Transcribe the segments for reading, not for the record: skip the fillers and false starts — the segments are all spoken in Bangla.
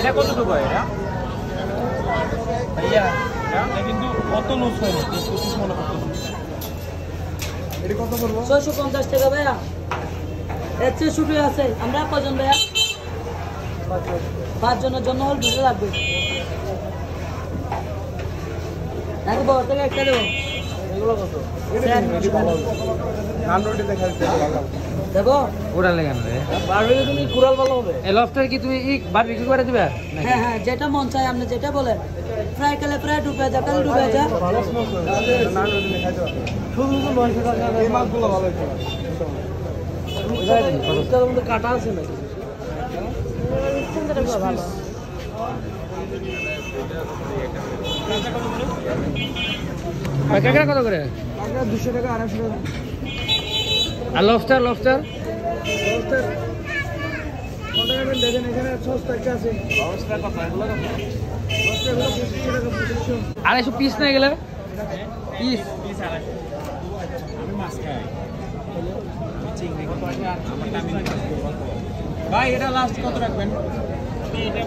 এটা কতটুকু হয় এটা ভাইয়া এটা কিন্তু কত লুজ হয় না 25 মনে করতে এটা কত বলবো 650 টাকা ভাইয়া এর চেয়ে শুরু আছে আমরা কজন ভাইয়া 5 জনের জন্য হল দুটো লাগবে নাকি বড় থেকে একটা দেবো এগুলো কত এটা ভালো নান রুটি দেখাইতে ভালো দেবো কুড়াল লাগান রে বারবিকিউ তুমি কুড়াল ভালো হবে এই লফটার কি তুমি বারবিকিউ করে দিবা হ্যাঁ হ্যাঁ যেটা মন চায় আপনি যেটা বলেন ফ্রাই করলে ফ্রাই ডুবে যা কাল ডুবে যা নান রুটি দেখাইতে শুধু 900 টাকা এই মাছগুলো ভালো হইছে রূপটার মধ্যে কাটা আছে নাকি ভালো কাঁকড়া কত করে 200 টাকা 250 টাকা আর লফটার লফটার দেখেন এখানে সস্তা একটা আছে সস্তা কত এগুলো কত সস্তা এগুলো 25 টাকা 2500 250 পিস না গেলে পিস আমি মাছ খাই চিংড়ি কত আছে আর আমারটা আমি ভাই এটা লাস্ট কত রাখবেন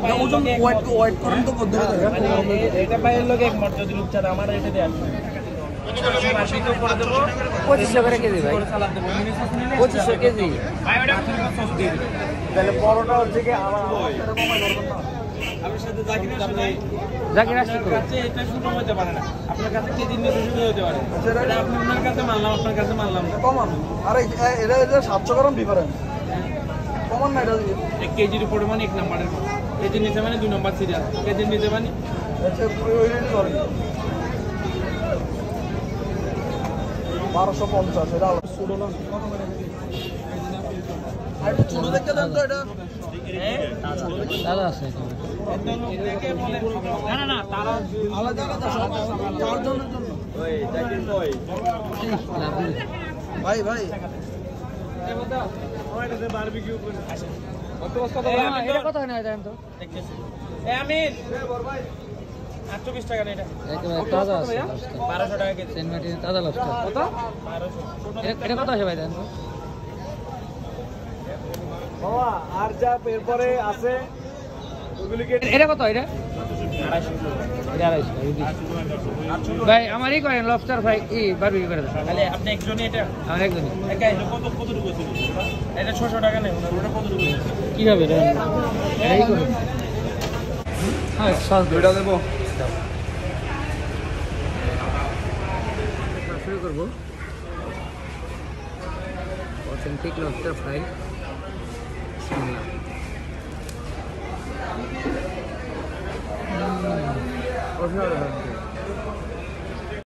এটা ওজন ওয়েট করেন তো কত এটা ভাইয়ের লগে এক মর্যাদা দিলুক চার আমার এটা দেয়া আছে 2500 করে কেজি ভাই 2500 কেজি ভাই ওটা সস দিয়ে দিন তাহলে বড়টা হচ্ছে কি আমার এটা কমাই ধরবেন না আমার সাথে জাকির আসলে জাকির আসছে তো কাছে এটা শুরু হতে পারে না আপনার কাছে কেজি নিয়ে শুরু হতে পারে এটা আপনি ওনার কাছে মানলাম আপনার কাছে মানলাম না কমান আরে এটা 700 গ্রাম ডিফারেন্স কমান না এটা 1 কেজির উপরে মানে 1 নম্বরের মাল কেজি নিতে মানে 2 নম্বর সিরিয়াল কেজি নিতে মানে আচ্ছা পুরো ওই রেট করে 1250 এটা ছোট না কত করে আর ছোট দেখতে দেন তো এটা দাদা আছে না না না তারা আলাদা আলাদা সব চারজনের জন্য ওই জাকির ভাই ভাই ভাই আমার কাছে বারবিকিউ করে আসে কত এটা কত হয় না দেন তো দেখতেছি আমিন 820 টাকা এটা একেবারে তাজা আছে 1200 টাকা কেজি সেন্ট মার্টিন তাজা লফটার কত 1200 এটা কত আছে ভাই দেন তো বাবা আর যা এরপরে আছে ওগুলিকে এটা কত এটা 250 এটা 250 ভাই আমারই করেন লফটার ভাই বারবিকিউ করে দেন তাহলে আপনি একজনই এটা আমার একজনই একা এটা কতটুকু ছিল এটা 600 টাকা নেই ওটা কতটুকু কি হবে এটা এই করুন হ্যাঁ সস দুইটা দেবো শুরু করবো অথেন্টিক লবস্টার ফ্রাই অসাধারণ